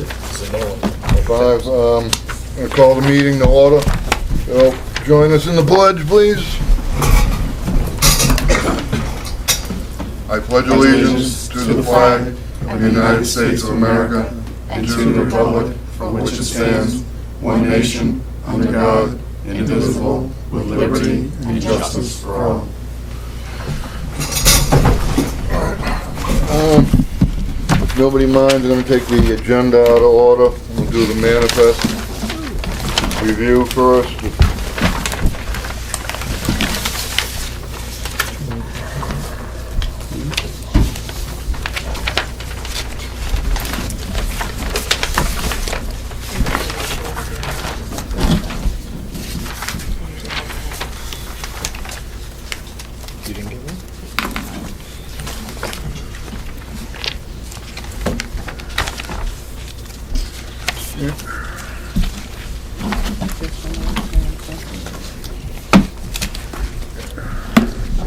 5, I'm going to call the meeting to order. Join us in the pledge, please. I pledge allegiance to the flag of the United States of America and to the republic for which it stands, one nation, under God, indivisible, with liberty and justice for all. If nobody minds, I'm going to take the agenda out of order. We'll do the manifest review first. You didn't get one?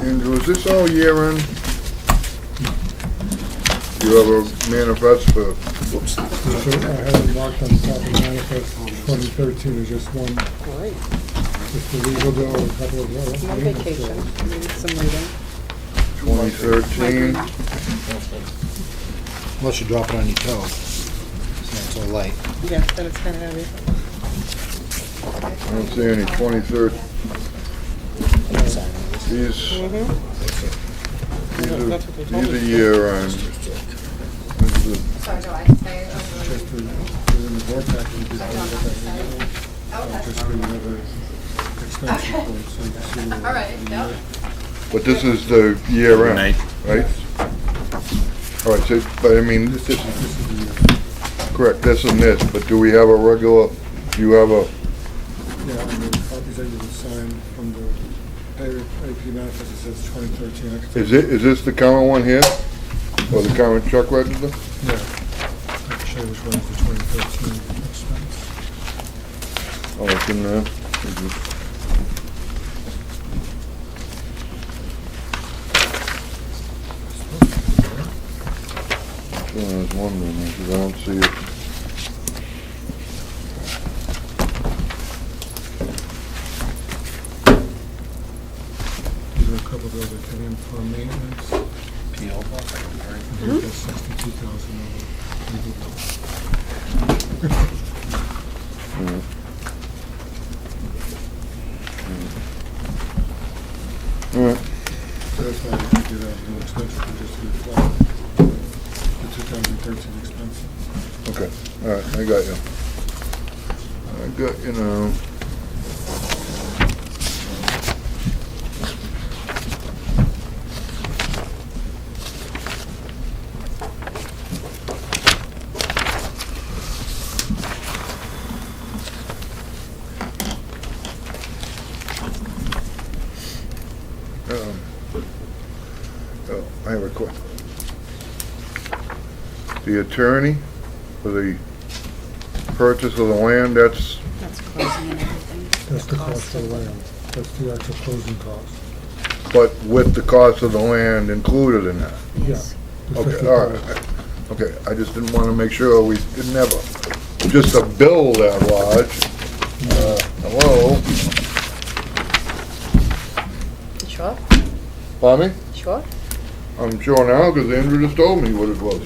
Andrew, is this all year end? You have a manifest for, whoops. I have it marked on the top of the manifest, 2013 is just one. Great. Just the legal bill, a couple of other. No vacation, maybe some reading. 2013. Unless you drop it on your toe. It's not so light. Yeah, then it's kind of heavy. I don't see any 2013. These are year end. Sorry, do I say it? Just for, in the board package, we just just for another expense report, so you can see. All right, yeah. But this is the year end, right? All right, so, but I mean, This is the year. correct, this and this, but do we have a regular, do you have a, Yeah, and the copies that you will sign from the AP manifest, it says 2013. is this the current one here? Or the current truck register? Yeah. I can show you which one is the 2013 expense. Oh, it's in there. I was wondering, because I don't see it. These are a couple of those that came in for maintenance. P.O. box, I can carry. That's $62,000 legal bill. All right. So that's why I have to do that new expense, just to reflect the 2013 expense. Okay, all right, I got you. I got you now. Oh, I have a question. The attorney for the purchase of the land, that's, That's closing and everything. That's the cost of the land. That's the actual closing cost. but with the cost of the land included in that? Yes. The Okay, all right. Okay, I just didn't want to make sure we didn't have just a bill that large. Hello? You sure? Pardon me? Sure? I'm sure now because Andrew just told me what it was.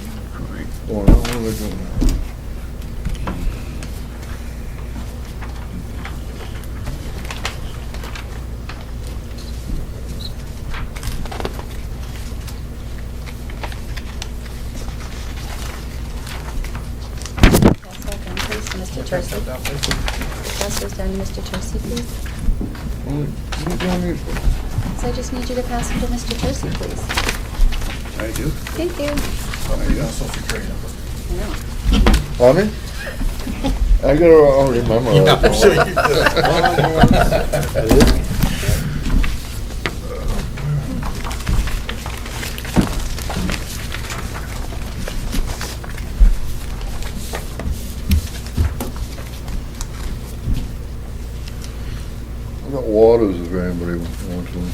Oh, no, what are they doing now? Pass that down, please, to Mr. Tursi. Pass those down to Mr. Tursi, please. What are you doing these for? So I just need you to pass them to Mr. Tursi, please. I do. Thank you. Social security number. I know. Pardon me? I gotta already memorize. I'm sure you do. I got waters if anybody wants them.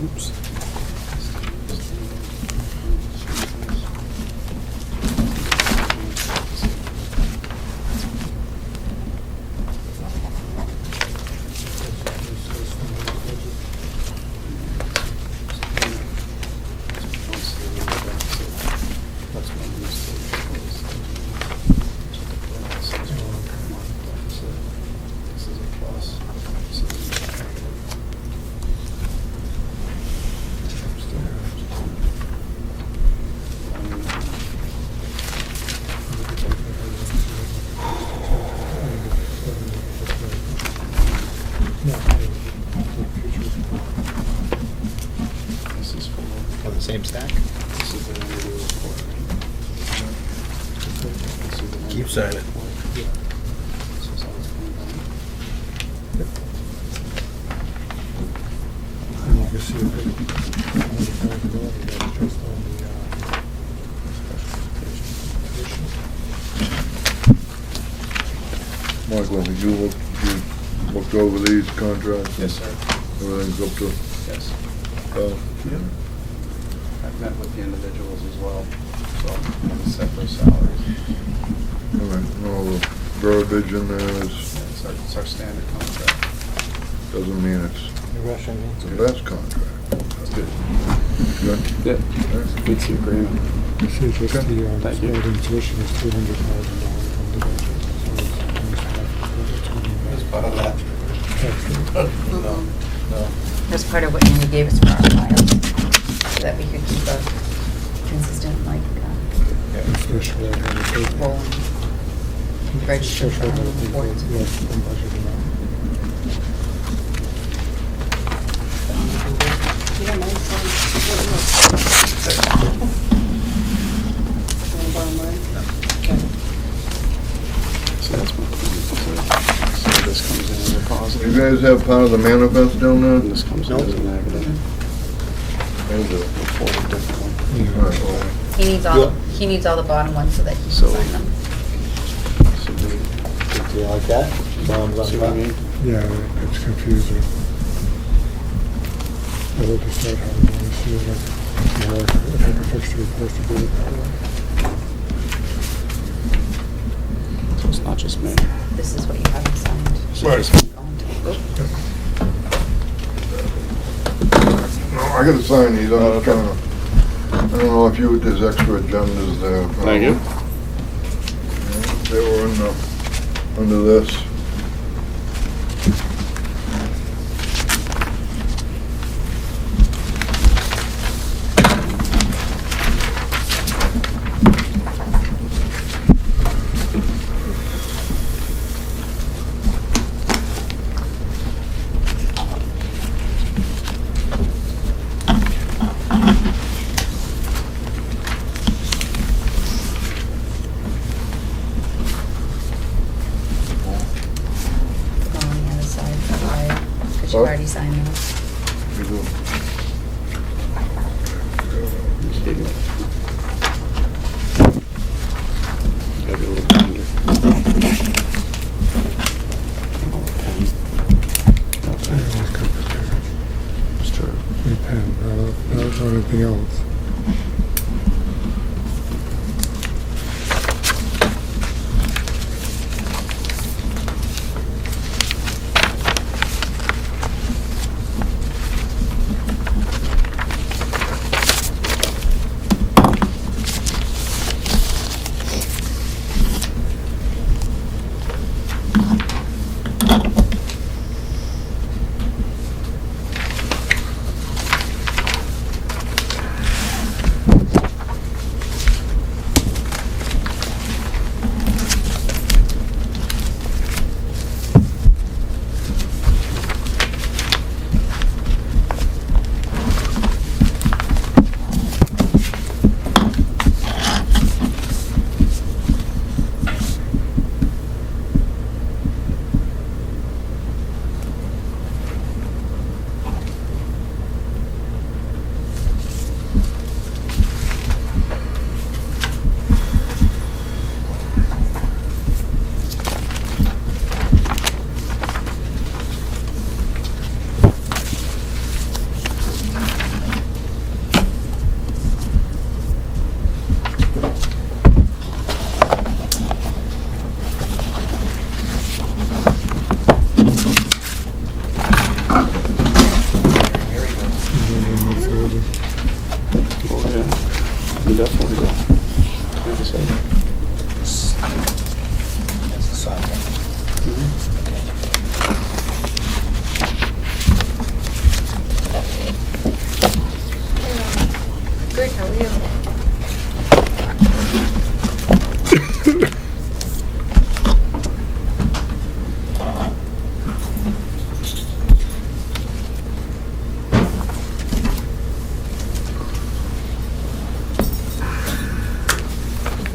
Oops. On the same stack? Keep signing. And you can see a big accountability that's just on the Michael, have you looked over these contracts? Yes, sir. Everything's up to, Yes. yeah. I've met with the individuals as well, so I'm going to set their salaries. All right, and all the verbiage in there Yeah, is, it's our standard contract. doesn't mean it's Russian means the best contract. That's good. Good? Yeah. Meets the agreement. This is just Okay. the, Thank you. building tuition is $200,000 from the budget. So As part of that. No. That's part of what Andy gave us for our files, so that we could keep a consistent, like, Especially when it takes. rolling register for Especially when it reports. takes less than budget amount. You don't mind saying bottom line? Okay. So that's my, so this comes in as a positive. You guys have part of the manifest down there? And this comes in as a negative. I do. We'll fold it differently. All right, well, He needs all the bottom ones so that he can So- sign them. So Do you like that? Bottoms on see what I top? mean? Yeah, it's confusing. I look at that, how I want to see it, like, more, if I could fix the reports to do it that way. So it's not just me. This is what you haven't signed. Right. Going to- oop. no, I gotta sign these, I'm just trying to, I don't know if you, there's extra agendas there. Thank you. Yeah, they were in the, under this. you've already signed those. You do. Gotta be a little binder. Just try to- A pen, not anything else. Oh, yeah. You definitely do. Like I said. That's the side one. Good, how are you?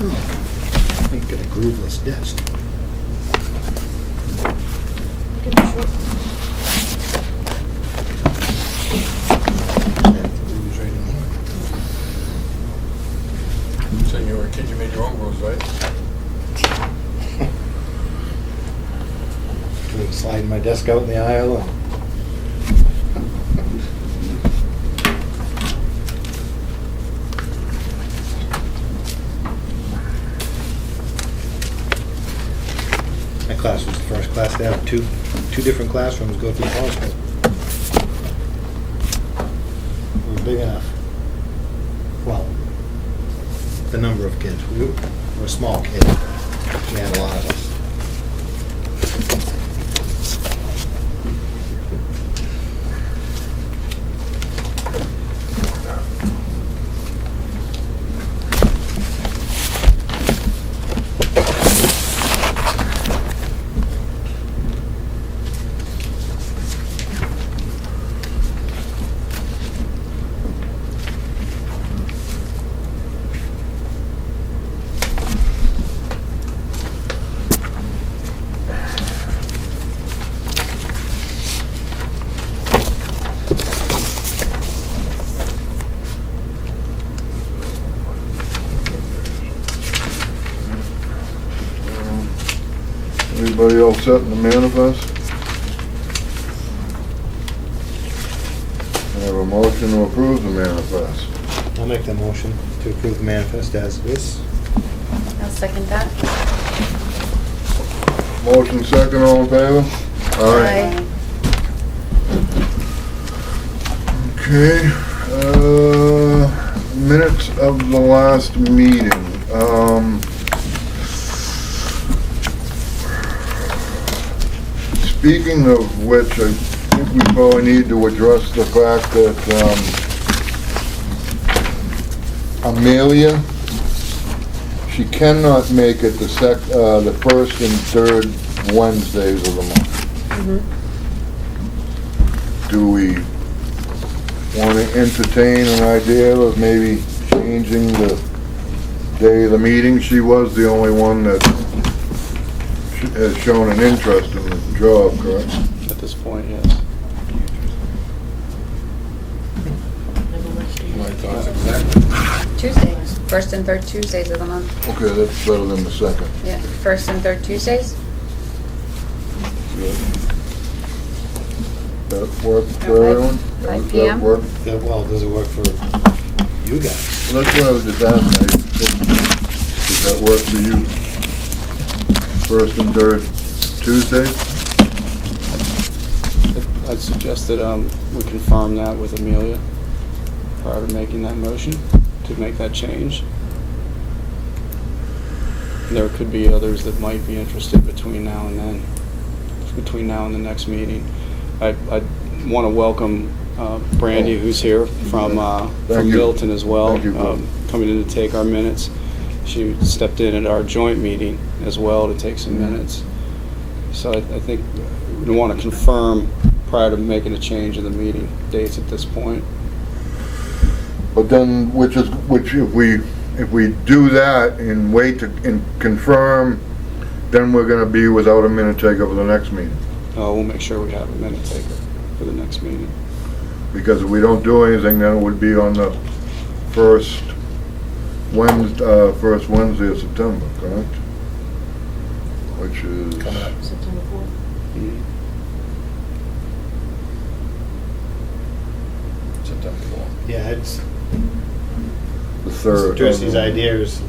I think get a grooveless desk. Grooves right in there. So you were a kid, you made your own rules, right? Sliding my desk out in the aisle and my class was the first class to have two different classrooms go through high school. We were big enough. Well, the number of kids. We were a small kid. We had a lot of us. Anybody else set in the manifest? I have a motion to approve the manifest. I'll make the motion to approve the manifest as it is. I'll second that. Motion second, all in favor? Aye. Okay, minutes of the last meeting. Speaking of which, I think we probably need to address the fact that, Amelia, she cannot make it the first and third Wednesdays of the month. Do we want to entertain an idea of maybe changing the day of the meeting? She was the only one that has shown an interest in the job, correct? At this point, yes. thoughts exactly. Tuesdays, first and third Tuesdays of the month. Okay, that's better than the second. Yeah, first and third Tuesdays? Good. That work for Okay. everyone? 5 Does PM? that work? Well, does it work for you guys? Well, that's what I was just asking. Does that work for you? First and third Tuesday? I'd suggest that we confirm that with Amelia prior to making that motion to make that change. There could be others that might be interested between now and then, between now and the next meeting. I want to welcome Brandy, who's here from Thank you. Milton as well, Thank you, Bill. coming in to take our minutes. She stepped in at our joint meeting as well to take some minutes. So I think we want to confirm prior to making a change in the meeting dates at this point. But then, which if we do that and wait and confirm, then we're gonna be without a minute taker for the next meeting. We'll make sure we have a minute taker for the next meeting. Because if we don't do anything, then it would be on the first Wednesday of September, correct? Which is... Coming up. September 4th. Mhm. September 4th. Yeah, it's, The Mr. third. Tursi's idea is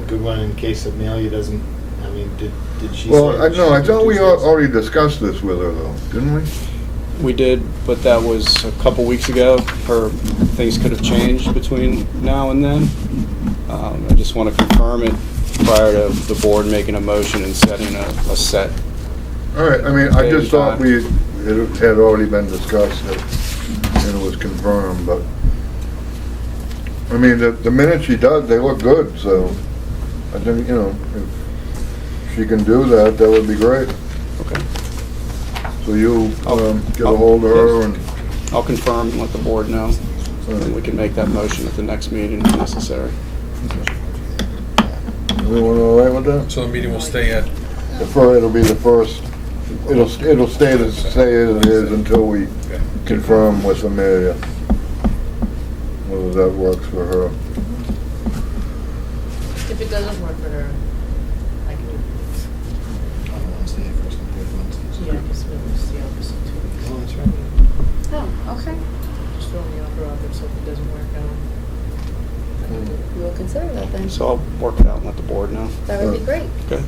a good one in case Amelia doesn't, I mean, did she say? Well, I she thought we could do Tuesdays? already discussed this with her though, didn't we? We did, but that was a couple weeks ago. Things could have changed between now and then. I just want to confirm it prior to the board making a motion and setting a set. All right, I mean, I just thought Daytime. it had already been discussed and it was confirmed, but, I mean, the minutes she does, they look good, so I think, you know, if she can do that, that would be great. Okay. So you I'll- get a hold of her and, I'll confirm and let the board know, and we can make that motion at the next meeting if necessary. everyone all right with that? So the meeting will stay at, It'll be the first, it'll stay as it is until we confirm with Amelia whether that works for her. If it doesn't work for her, I can do it. On Wednesday, first and third Wednesdays. Yeah, because it's the opposite 2 weeks. Oh, that's right. Oh, okay. Just throw me off her out there, so if it doesn't work out. We will consider that then. So I'll work it out and let the board know. That would be great. Okay.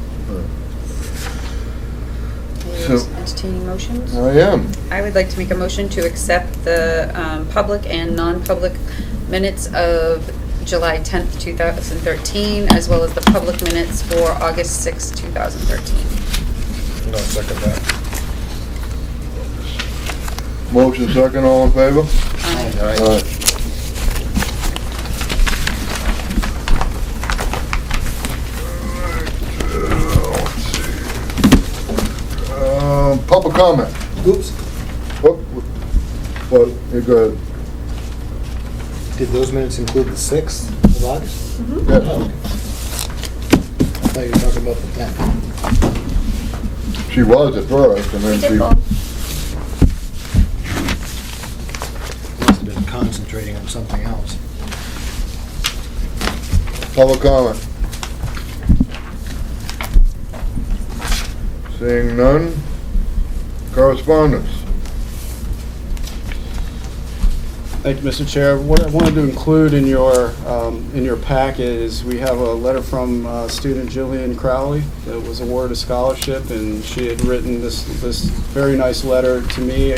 Any So- entertaining motions? I am. I would like to make a motion to accept the public and non-public minutes of July 10th, 2013, as well as the public minutes for August 6th, 2013. no, second that. Motion second, all in favor? Aye. Aye. Public comment. Oops, What, you go ahead. did those minutes include the 6th of August? Yeah. Oh, okay. I thought you were talking about the 10th. She was at first, and We then did she... both. Must have been concentrating on something else. Public comment. Seeing none. Correspondence. Thank you, Mr. Chair. What I wanted to include in your packet is we have a letter from student Julian Crowley that was awarded a scholarship, and she had written this very nice letter to me,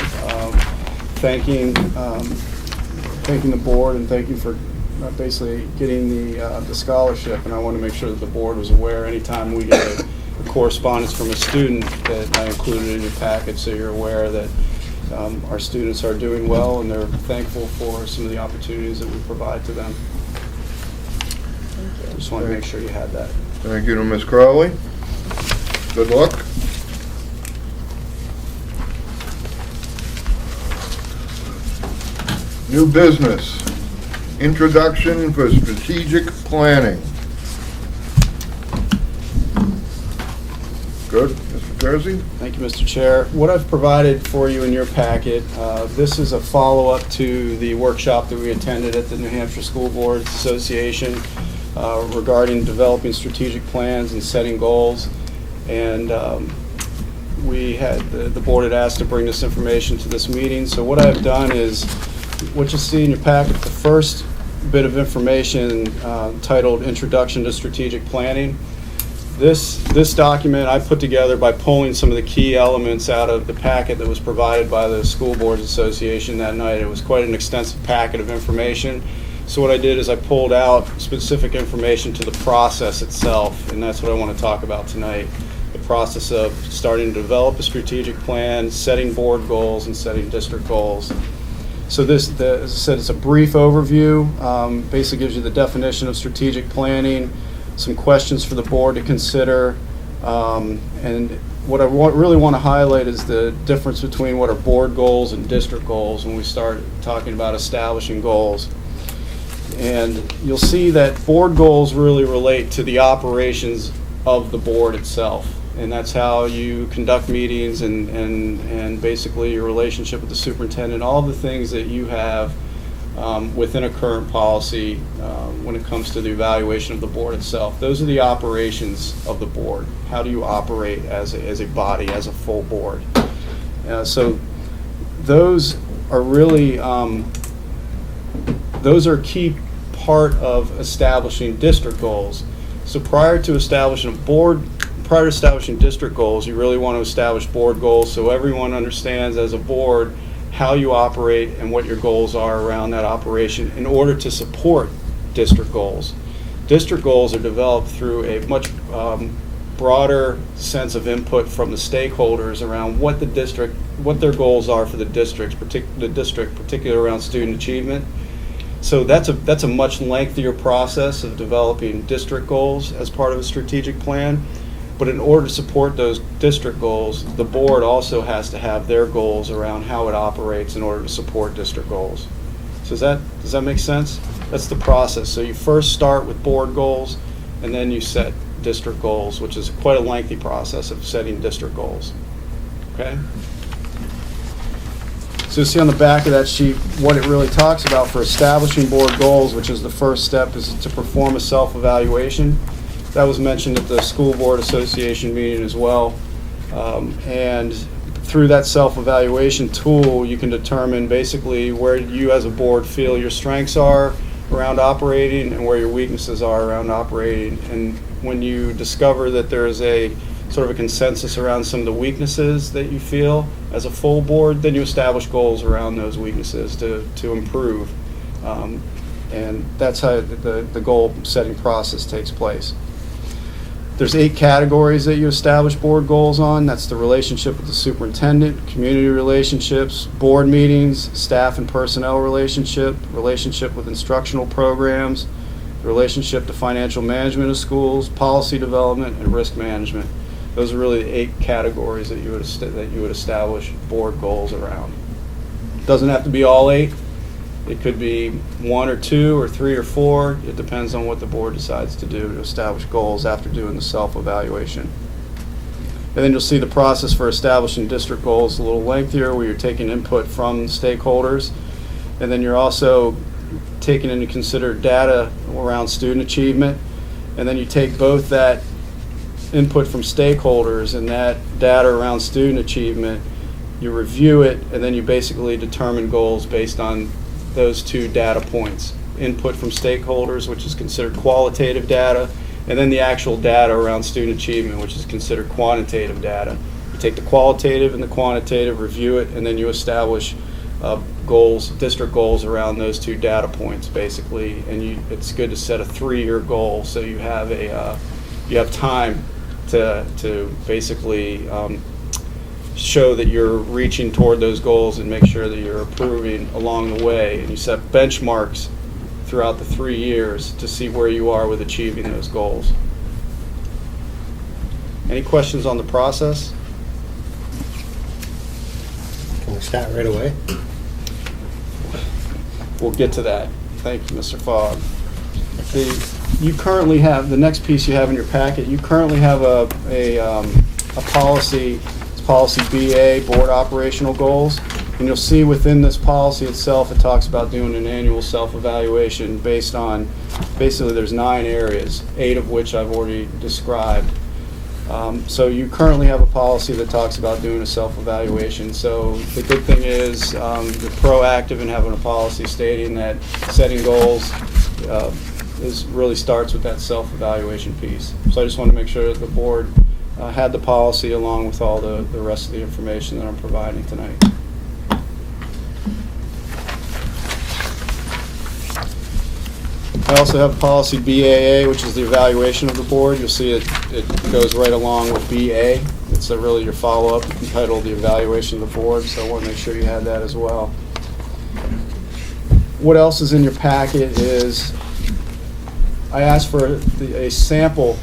thanking the board and thanking for basically getting the scholarship. And I want to make sure that the board was aware anytime we get a correspondence from a student that I included in your packet, so you're aware that our students are doing well and they're thankful for some of the opportunities that we provide to them. Thank you. Just want to make sure you had that. Thank you to Ms. Crowley. Good luck. New business. Introduction for strategic planning. Good, Mr. Tursi. Thank you, Mr. Chair. What I've provided for you in your packet, this is a follow-up to the workshop that we attended at the New Hampshire School Board Association regarding developing strategic plans and setting goals. And we had, the board had asked to bring this information to this meeting. So what I've done is, what you see in your packet, the first bit of information titled Introduction to Strategic Planning. This document I put together by pulling some of the key elements out of the packet that was provided by the School Boards Association that night. It was quite an extensive packet of information. So what I did is I pulled out specific information to the process itself, and that's what I want to talk about tonight. The process of starting to develop a strategic plan, setting board goals, and setting district goals. So this, as I said, it's a brief overview. Basically gives you the definition of strategic planning, some questions for the board to consider, and what I really want to highlight is the difference between what are board goals and district goals when we start talking about establishing goals. And you'll see that board goals really relate to the operations of the board itself, and that's how you conduct meetings and basically your relationship with the superintendent, all the things that you have within a current policy when it comes to the evaluation of the board itself. Those are the operations of the board. How do you operate as a body, as a full board? So those are really, those are a key part of establishing district goals. So prior to establishing district goals, you really want to establish board goals so everyone understands as a board how you operate and what your goals are around that operation in order to support district goals. District goals are developed through a much broader sense of input from the stakeholders around what their goals are for the district, particularly around student achievement. So that's a much lengthier process of developing district goals as part of a strategic plan. But in order to support those district goals, the board also has to have their goals around how it operates in order to support district goals. So does that make sense? That's the process. So you first start with board goals, and then you set district goals, which is quite a lengthy process of setting district goals. Okay? So you see on the back of that sheet what it really talks about for establishing board goals, which is the first step, is to perform a self-evaluation. That was mentioned at the School Board Association meeting as well. And through that self-evaluation tool, you can determine basically where you as a board feel your strengths are around operating and where your weaknesses are around operating. And when you discover that there is a sort of a consensus around some of the weaknesses that you feel as a full board, then you establish goals around those weaknesses to improve. And that's how the goal setting process takes place. There's 8 categories that you establish board goals on. That's the relationship with the superintendent, community relationships, board meetings, staff and personnel relationship with instructional programs, relationship to financial management of schools, policy development, and risk management. Those are really the 8 categories that you would establish board goals around. Doesn't have to be all 8. It could be 1 or 2 or 3 or 4. It depends on what the board decides to do to establish goals after doing the self-evaluation. And then you'll see the process for establishing district goals a little lengthier, where you're taking input from stakeholders. And then you're also taking into consider data around student achievement. And then you take both that input from stakeholders and that data around student achievement, you review it, and then you basically determine goals based on those 2 data points. Input from stakeholders, which is considered qualitative data, and then the actual data around student achievement, which is considered quantitative data. You take the qualitative and the quantitative, review it, and then you establish goals, district goals around those 2 data points, basically. And it's good to set a 3-year goal, so you have you have time to basically show that you're reaching toward those goals and make sure that you're improving along the way. And you set benchmarks throughout the 3 years to see where you are with achieving those goals. Any questions on the process? Can we start right away? We'll get to that. Thank you, Mr. Fogg. You currently have, the next piece you have in your packet, you currently have a a policy, it's policy BA, Board Operational Goals. And you'll see within this policy itself, it talks about doing an annual self-evaluation based on, basically there's 9 areas, 8 of which I've already described. So you currently have a policy that talks about doing a self-evaluation. So the good thing is you're proactive in having a policy stating that setting goals really starts with that self-evaluation piece. So I just want to make sure that the board had the policy along with all the rest of the information that I'm providing tonight. I also have policy BAA, which is the evaluation of the board. You'll see it goes right along with BA. It's really your follow-up entitled the evaluation of the board, so I want to make sure you had that as well. What else is in your packet is I asked for a sample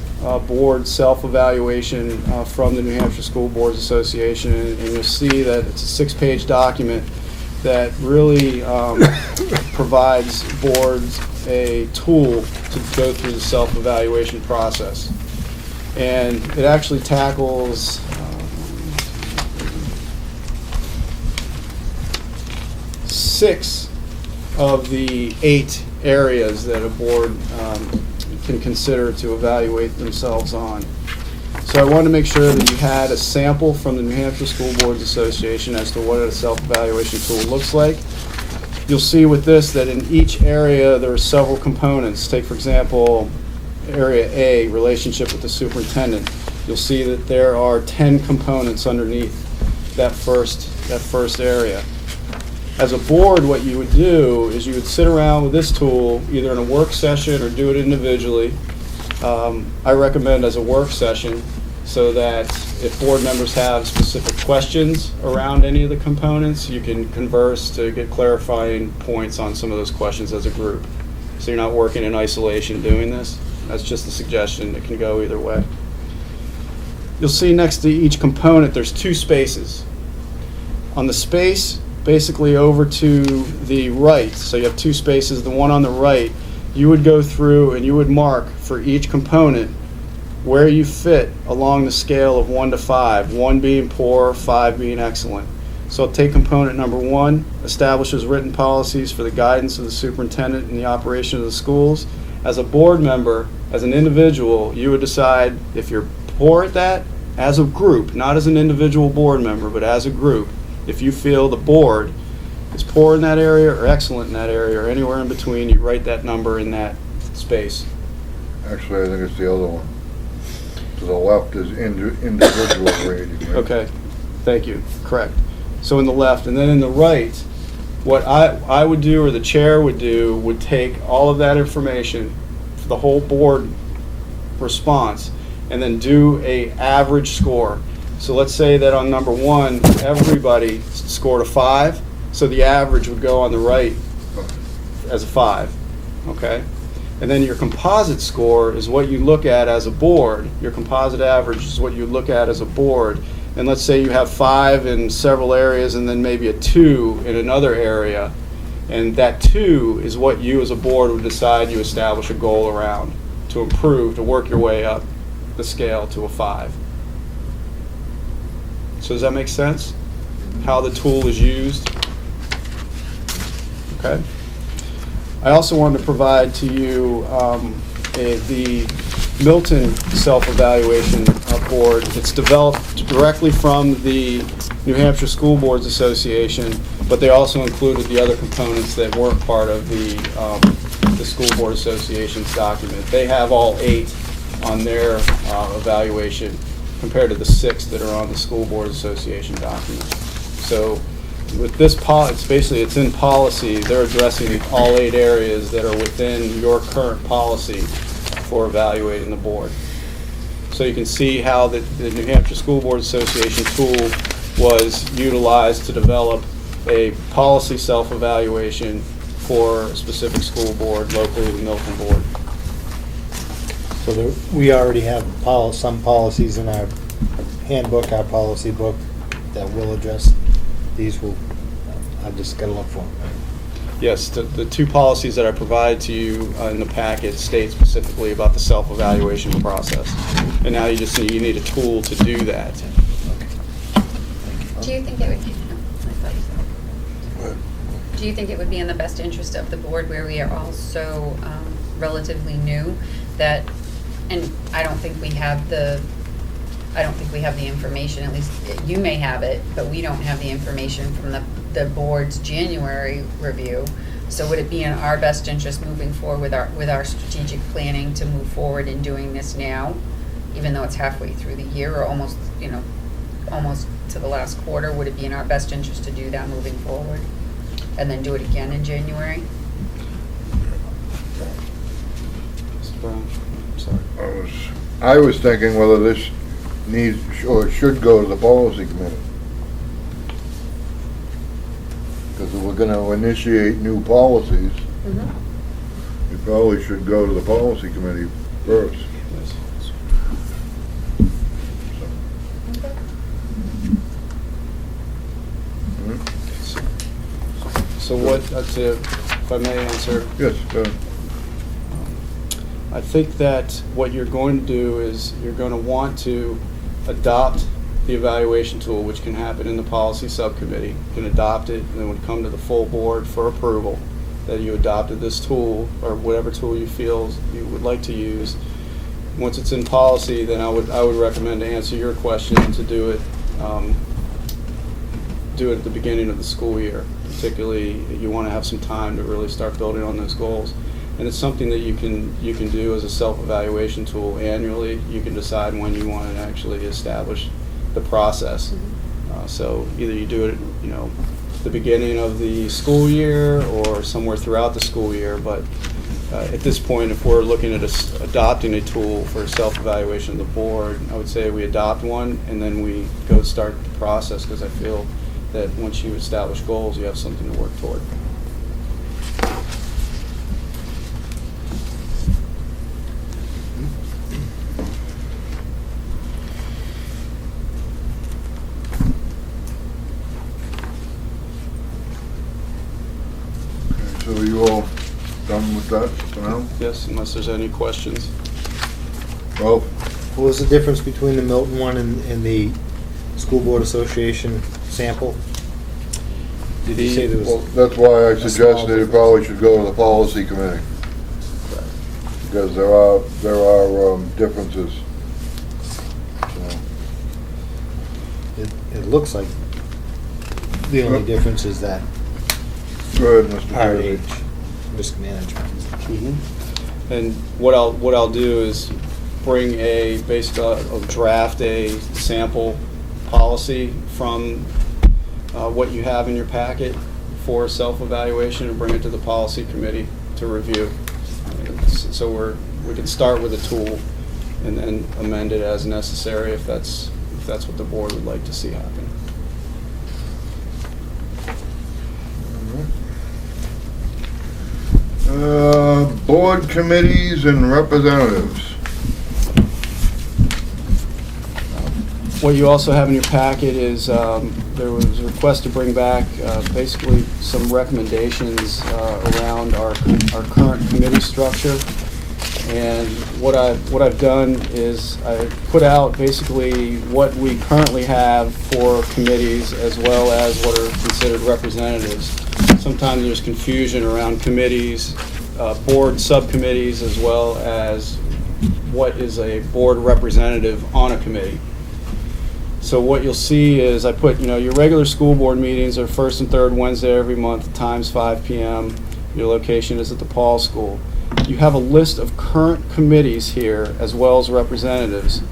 board self-evaluation from the New Hampshire School Boards Association, and you'll see that it's a 6-page document that really provides boards a tool to go through the self-evaluation process. And it actually tackles 6 of the 8 areas that a board can consider to evaluate themselves on. So I wanted to make sure that you had a sample from the New Hampshire School Boards Association as to what a self-evaluation tool looks like. You'll see with this that in each area there are several components. Take, for example, Area A, relationship with the superintendent. You'll see that there are 10 components underneath that first area. As a board, what you would do is you would sit around with this tool either in a work session or do it individually. I recommend as a work session so that if board members have specific questions around any of the components, you can converse to get clarifying points on some of those questions as a group. So you're not working in isolation doing this. That's just a suggestion. It can go either way. You'll see next to each component there's 2 spaces. On the space basically over to the right, so you have 2 spaces, the one on the right, you would go through and you would mark for each component where you fit along the scale of 1 to 5, 1 being poor, 5 being excellent. So take component number 1, establishes written policies for the guidance of the superintendent in the operation of the schools. As a board member, as an individual, you would decide if you're poor at that, as a group, not as an individual board member, but as a group, if you feel the board is poor in that area or excellent in that area or anywhere in between, you write that number in that space. Actually, I think it's the other one. To the left is individual rating. Right? Okay, thank you, correct. So in the left, and then in the right, what I would do or the chair would do would take all of that information for the whole board response and then do a average score. So let's say that on number 1, everybody scored a 5, so the average would go on the right as a 5, okay? And then your composite score is what you look at as a board. Your composite average is what you look at as a board. And let's say you have 5 in several areas and then maybe a 2 in another area. And that 2 is what you as a board would decide you establish a goal around to improve, to work your way up the scale to a 5. So does that make sense? How the tool is used? Okay. I also wanted to provide to you the Milton self-evaluation board. It's developed directly from the New Hampshire School Boards Association, but they also included the other components that weren't part of the School Board Association's document. They have all 8 on their evaluation compared to the 6 that are on the School Board Association document. So with this it's in policy. They're addressing all 8 areas that are within your current policy for evaluating the board. So you can see how the New Hampshire School Board Association tool was utilized to develop a policy self-evaluation for a specific school board, locally the Milton board. So we already have some policies in our handbook, our policy book, that will address these. I've just got to look for them. Yes, the two policies that I provide to you in the packet state specifically about the self-evaluation process. And now you just need a tool to do that. Do you think it would be, do you think it would be in the best interest of the board, where we are all so relatively new, that, and I don't think we have the information, at least you may have it, but we don't have the information from the board's January review. So would it be in our best interest moving forward with our strategic planning to move forward in doing this now, even though it's halfway through the year or almost to the last quarter? Would it be in our best interest to do that moving forward and then do it again in January? Mr. Brown, I'm sorry. I was thinking whether this needs or should go to the policy committee. Because if we're gonna initiate new policies, it probably should go to the policy committee first. Yes. So what, if I may answer, Yes, I think that what you're going to do is you're going to want to adopt the evaluation tool, which can happen in the policy subcommittee. You can adopt it, and then would come to the full board for approval that you adopted this tool, or whatever tool you feel you would like to use. Once it's in policy, then I would recommend, to answer your question, to do it at the beginning of the school year. Particularly, you want to have some time to really start building on those goals. And it's something that you can do as a self-evaluation tool annually. You can decide when you want to actually establish the process. So either you do it, the beginning of the school year or somewhere throughout the school year. But at this point, if we're looking at adopting a tool for self-evaluation of the board, I would say we adopt one and then we go start the process, because I feel that once you establish goals, you have something to work toward. So are you all done with that for now? Yes, unless there's any questions. Well, What was the difference between the Milton one and the School Board Association sample? Did you say there was? well, that's why I a small suggested it probably should go to the policy committee. Because there are differences. So, It looks like the only difference is that go ahead, Mr. Tursi. RH, risk management. And what I'll do is bring draft a sample policy from what you have in your packet for self-evaluation and bring it to the policy committee to review. So we can start with a tool and then amend it as necessary if that's what the board would like to see happen. Board committees and representatives. What you also have in your packet is there was a request to bring back basically some recommendations around our current committee structure. And what I've done is I put out basically what we currently have for committees as well as what are considered representatives. Sometimes there's confusion around committees, board subcommittees, as well as what is a board representative on a committee. So what you'll see is I put, your regular school board meetings are first and third Wednesday every month, times 5 p.m. Your location is at the Paul School. You have a list of current committees here as well as representatives.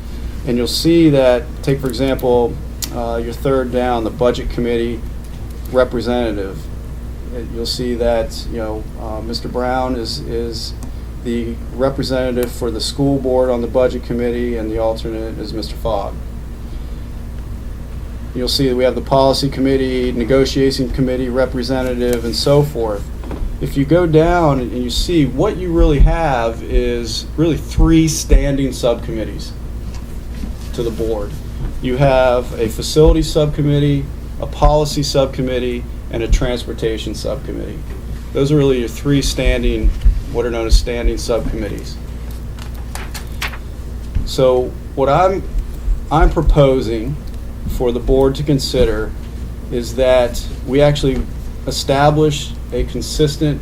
And you'll see that, take for example, your third down, the budget committee representative. You'll see that, Mr. Brown is the representative for the school board on the budget committee, and the alternate is Mr. Fogg. You'll see that we have the policy committee, negotiation committee representative, and so forth. If you go down and you see what you really have is really 3 standing subcommittees to the board. You have a facility subcommittee, a policy subcommittee, and a transportation subcommittee. Those are really your three standing, what are known as standing subcommittees. So what I'm proposing for the board to consider is that we actually establish a consistent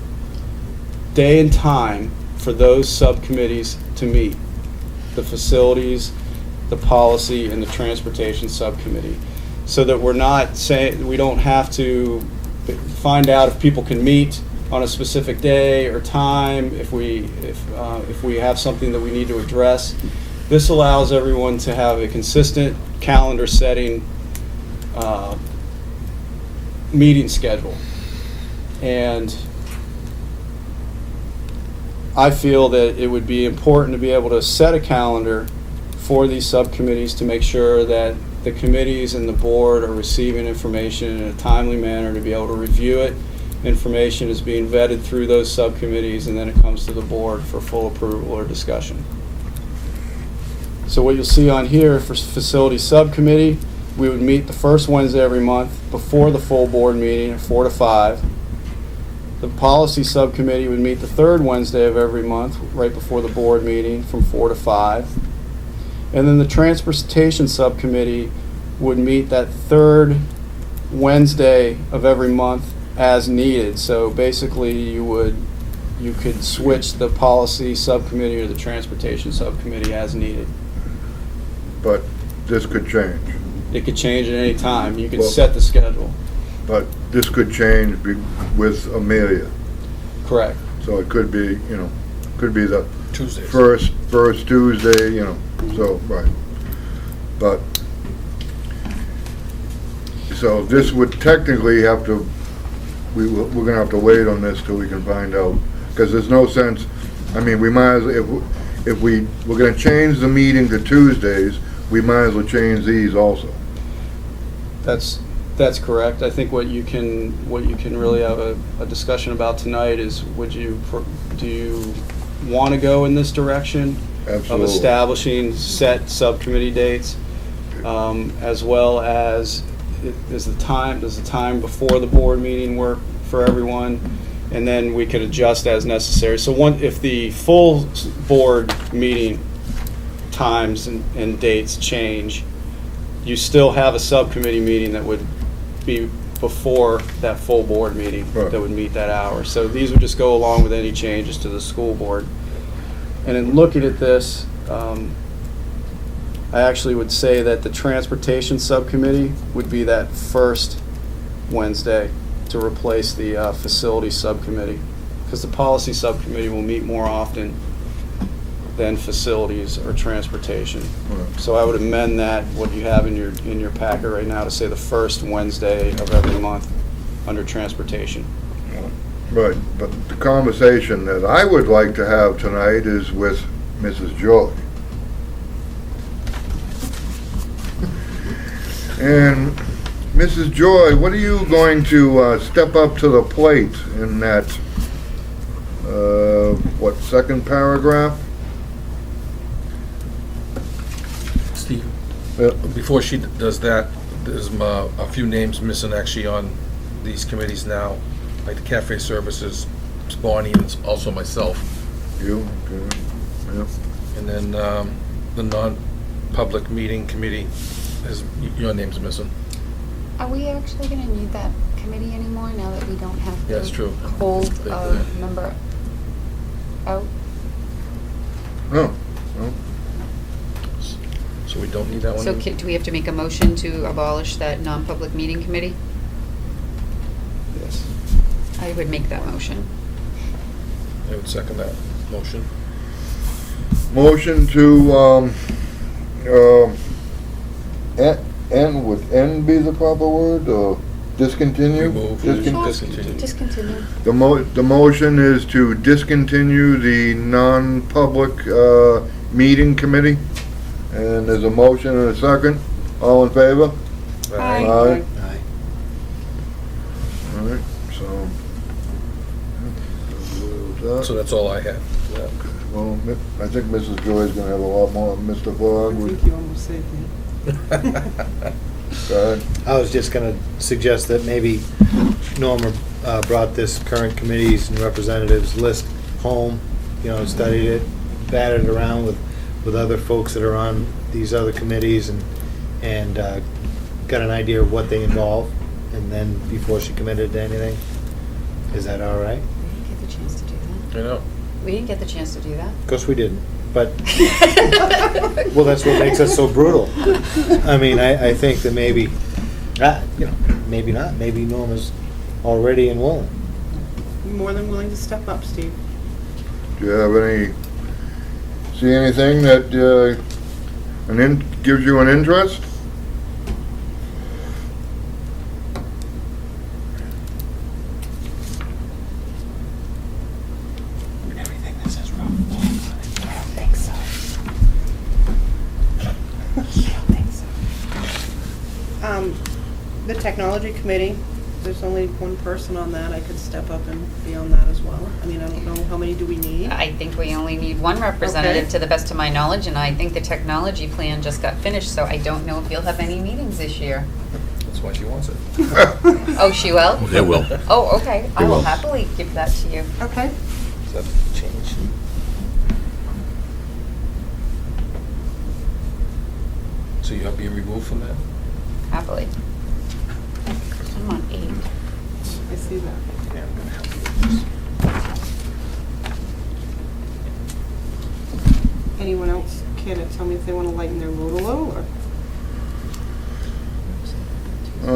day and time for those subcommittees to meet. The facilities, the policy, and the transportation subcommittee. So that we're not saying, we don't have to find out if people can meet on a specific day or time, if we have something that we need to address. This allows everyone to have a consistent calendar setting meeting schedule. And I feel that it would be important to be able to set a calendar for these subcommittees to make sure that the committees and the board are receiving information in a timely manner to be able to review it. Information is being vetted through those subcommittees, and then it comes to the board for full approval or discussion. So what you'll see on here for facility subcommittee, we would meet the first Wednesday every month before the full board meeting at 4 to 5. The policy subcommittee would meet the third Wednesday of every month right before the board meeting from 4 to 5. And then the transportation subcommittee would meet that third Wednesday of every month as needed. So basically you could switch the policy subcommittee or the transportation subcommittee as needed. But this could change. It could change at any time. You could Well- set the schedule. But this could change with Amelia. Correct. So it could be, could be the Tuesdays. first Tuesday, so, right. But, so this would technically have to, we're gonna have to wait on this till we can find out, because there's no sense, we might as, if we're gonna change the meeting to Tuesdays, we might as well change these also. That's correct. I think what you can really have a discussion about tonight is, do you want to go in this direction of Absolutely. establishing set subcommittee dates, as well as does the time before the board meeting work for everyone, and then we could adjust as necessary. So if the full board meeting times and dates change, you still have a subcommittee meeting that would be before that full board meeting. Right. That would meet that hour. So these would just go along with any changes to the school board. And in looking at this, I actually would say that the transportation subcommittee would be that first Wednesday to replace the facility subcommittee, because the policy subcommittee will meet more often than facilities or transportation. Right. So I would amend that, what you have in your packet right now, to say the first Wednesday of every month under transportation. Right, but the conversation that I would like to have tonight is with Mrs. Joy. And Mrs. Joy, what are you going to step up to the plate in that, second paragraph? Steve, Yeah. before she does that, there's a few names missing actually on these committees now, like the cafe services, it's Bonnie, and it's also myself. You? Okay. Yeah. And then the non-public meeting committee, your name's missing. Are we actually going to need that committee anymore now that we don't have Yeah, that's true. to hold a member out? No. So we don't need that one? So do we have to make a motion to abolish that non-public meeting committee? Yes. I would make that motion. I would second that motion. Motion to, would N be the proper word, or discontinue? Remove. Discontinue. Discontinue. The motion is to discontinue the non-public meeting committee, and there's a motion and a second. All in favor? Aye. Aye. Aye. All right, so. So that's all I had. Well, I think Mrs. Joy's gonna have a lot more, Mr. I Fogg. think you almost saved me. Go ahead. I was just gonna suggest that maybe Norma brought this current committees and representatives list home, studied it, batted it around with other folks that are on these other committees and got an idea of what they involve, and then before she committed to anything. Is that all right? We didn't get the chance to do that. I know. We didn't get the chance to do that. Of course we didn't, but, well, that's what makes us so brutal. I mean, I think that maybe, maybe not, maybe Norma's already and willing. More than willing to step up, Steve. Do you have see anything that gives you an interest? Everything that says wrong. I don't think so. I don't think so. The technology committee, there's only one person on that. I could step up and be on that as well. I mean, I don't know, how many do we need? I think we only need one representative Okay. to the best of my knowledge, and I think the technology plan just got finished, so I don't know if you'll have any meetings this year. That's why she wants it. Oh, she will? They will. Oh, okay. I They will will. happily give that to you. Okay. Does that change? So you're being removed from that? Happily. I'm on 8. I see that. Yeah, I'm gonna help you with this. Anyone else care to tell me if they want to lighten their load a little, or?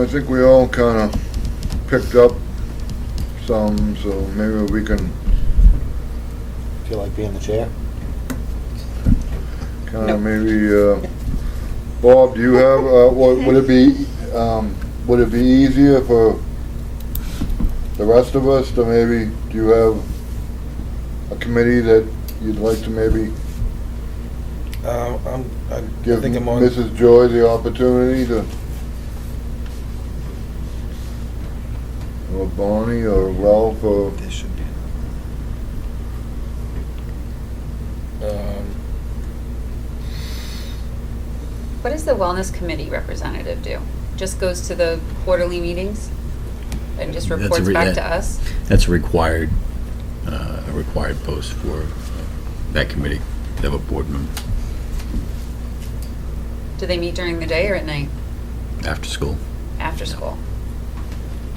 I think we all kind of picked up some, so maybe we can Feel like being the chair? kind of maybe, Bob, do you have, would it be easier for the rest of us to maybe, do you have a committee that you'd like to maybe I give think I'm on. Mrs. Joy the opportunity to, or Bonnie or Ralph or, There should be. What does the wellness committee representative do? Just goes to the quarterly meetings and just That's a reports re- back that- to us? That's a required post for that committee, to have a board member Do they meet during the day or at night? after school. After school?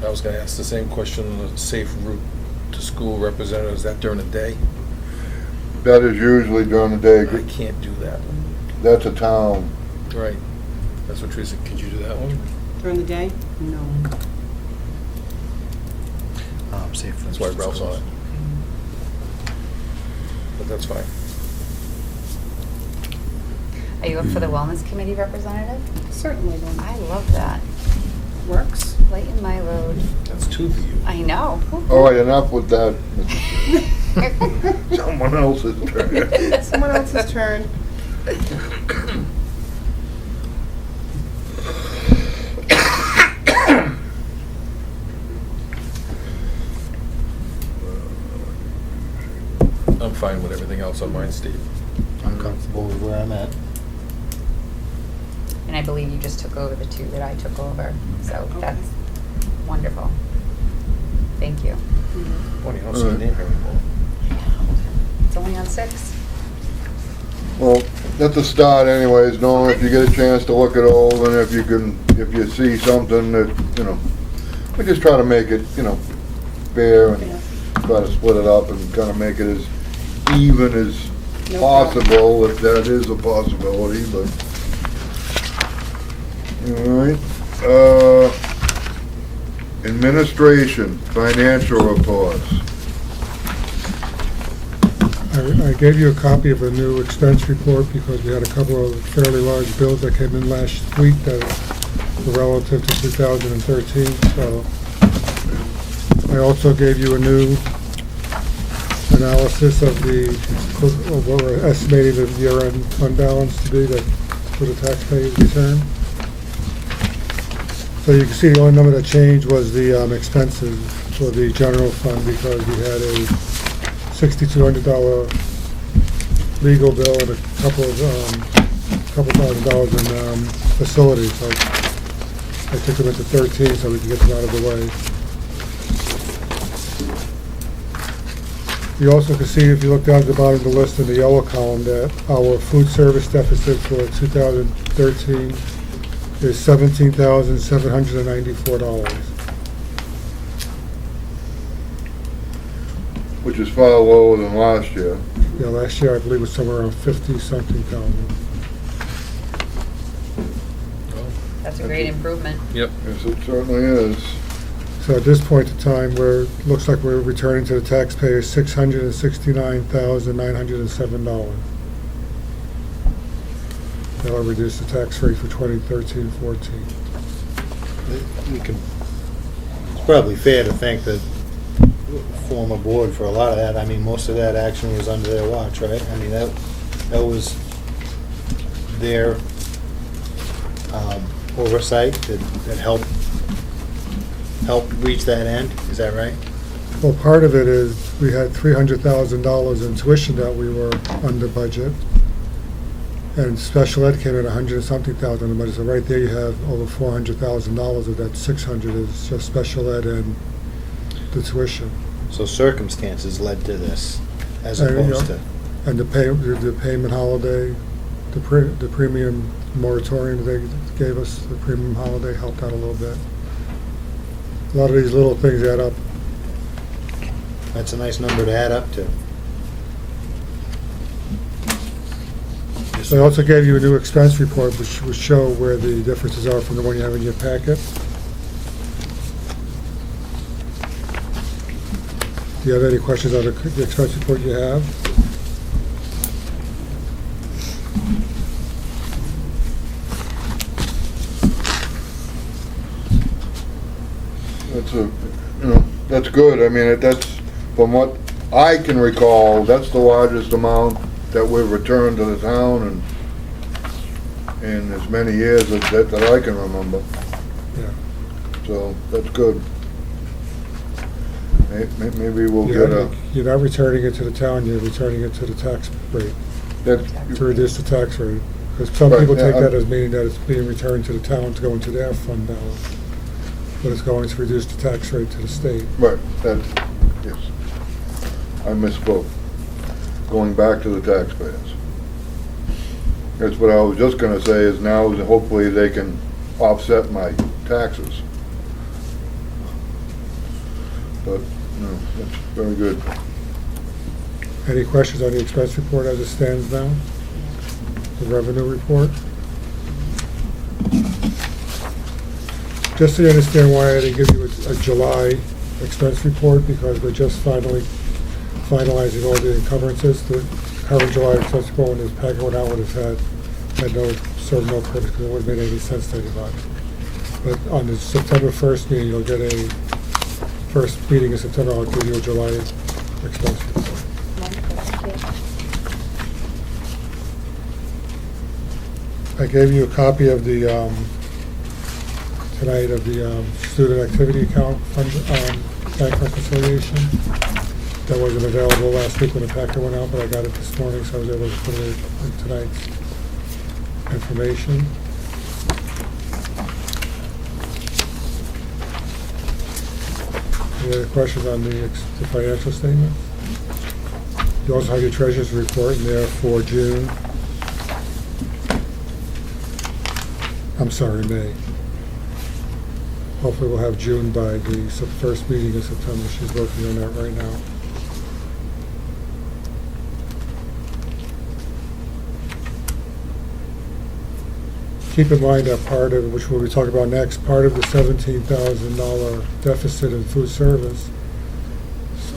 I was gonna ask the same question on the safe route to school representative. Is that during the day? that is usually during the I day. can't do that. That's a town. Right. That's what Teresa, could you do that one? During the day? No. Safe. That's why Ralph's on it. But that's fine. Are you up for the wellness committee representative? Certainly then. I love that. Works. Lighten my load. That's 2 for you. I know. All right, enough with that. Someone else's turn. Someone else's turn. I'm fine with everything else on mine, Steve. I'm comfortable with where I'm at. And I believe you just took over the 2 that I took over, so Okay. that's wonderful. Thank you. Bonnie, I don't see your name here anymore. It's only on 6. Well, that's a start anyways, Norm, if you get a chance to look it over, and if you see something that, we just try to make it, fair and Yeah. try to split it up and kind of make it as even as No possible, if that is a possibility, but. All right, administration, financial reports. I gave you a copy of a new expense report because we had a couple of fairly large bills that came in last week that were relative to 2013, so. I also gave you a new analysis of what we're estimating the year-end fund balance to be for the taxpayers' return. So you can see the only number that changed was the expenses for the general fund because we had a $6,200 legal bill and a couple $1,000 in facilities. So I took them into 13 so we can get them out of the way. You also can see, if you look down at the bottom of the list in the yellow column, that our food service deficit for 2013 is $17,794. Which is far lower than last year. Yeah, last year I believe was somewhere around 50-something thousand. That's a great improvement. Yep. Yes, it certainly is. So at this point in time, looks like we're returning to the taxpayers $669,907. That'll reduce the tax rate for 2013-14. It's probably fair to thank the former board for a lot of that. I mean, most of that action was under their watch, right? I mean, that was their oversight that helped reach that end. Is that right? Well, part of it is we had $300,000 in tuition that we were under budget. And special ed came in $100-something thousand in the budget. So right there you have over $400,000 of that $600 is just special ed and the tuition. So circumstances led to this, as And, you know, opposed to. And the payment holiday, the premium moratorium they gave us, the premium holiday helped out a little bit. A lot of these little things add up. That's a nice number to add up to. They also gave you a new expense report, which will show where the differences are from the one you have in your packet. Do you have any questions on the expense report you have? That's good. I mean, that's, from what I can recall, that's the largest amount that we've returned to the town in as many years that I can remember. Yeah. So, that's good. Maybe we'll get a, You're not returning it to the town, you're returning it to the tax rate, to reduce the tax rate. Because some Right, people yeah, take that as meaning that it's being returned to the town to go into their fund balance. But it's going to reduce the tax rate to the state. right, yes. I misspoke. Going back to the taxpayers. That's what I was just gonna say, is now hopefully they can offset my taxes. But, no, that's very good. Any questions on the expense report as it stands now? The revenue report? Just so you understand why I didn't give you a July expense report, because we're just finalizing all the encumbrances. The current July expense report, when this packet went out, would have had no credit, because it wouldn't have made any sense to anybody. But on the September 1st meeting, you'll get a first meeting in September, I'll give you a July expense report. I gave you a copy of the, tonight, of the student activity account fund, bank reconciliation. That wasn't available last week when the packet went out, but I got it this morning, so I was able to put it in tonight's information. Any other questions on the financial statement? You also have your treasurer's report in there for June. I'm sorry, May. Hopefully we'll have June by the first meeting in September. She's working on that right now. Keep in mind that part of, which we'll be talking about next, part of the $17,000 deficit in food service,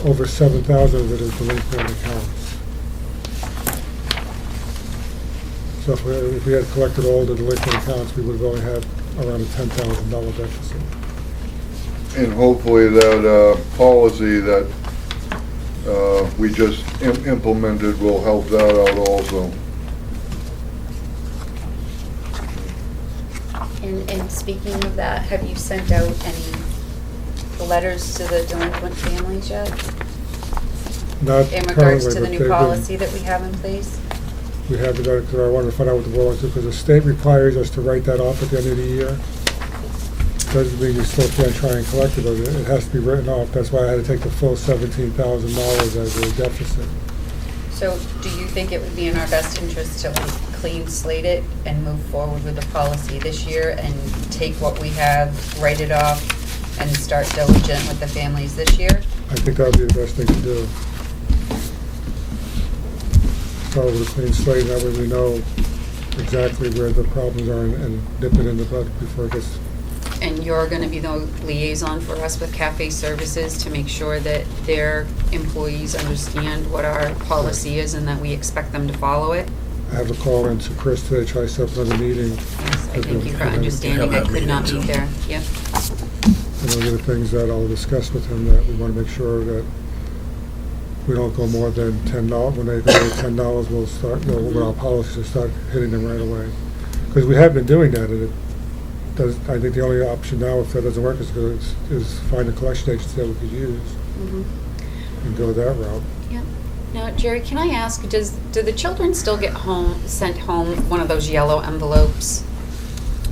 over 7,000 of it is delinquent accounts. So if we had collected all the delinquent accounts, we would have only had around a $10,000 deficit. And hopefully that policy that we just implemented will help that out also. And speaking of that, have you sent out any letters to the delinquent families yet? Not In regards currently, to the but new they've been- policy that we have in place? We haven't done it because I wanted to find out what the board wants to do, because the state requires us to write that off at the end of the year. doesn't mean you still can't try and collect it, but it has to be written off. That's why I had to take the full $17,000 as a deficit. So do you think it would be in our best interest to like clean slate it and move forward with the policy this year and take what we have, write it off, and start diligent with the families this year? I think that would be the best thing to do. Start with a clean slate, that way we know exactly where the problems are and nip it in the bud before it gets. And you're gonna be the liaison for us with Cafe Services to make sure that their employees understand what our policy is and that we expect them to follow it? I have a call into Chris today, try to set up another meeting. Yes, I thank you for understanding I could not be there. Yep. And those are the things that I'll discuss with him, that we want to make sure that we don't go more than $10. When they go to $10, we'll start, with our policies, will start hitting them right away. Because we have been doing that, and it does, I think the only option now, if that doesn't work, is find a collection agency that we could use and go that route. Yep. Now, Jerry, can I ask, do the children still get sent home one of those yellow envelopes?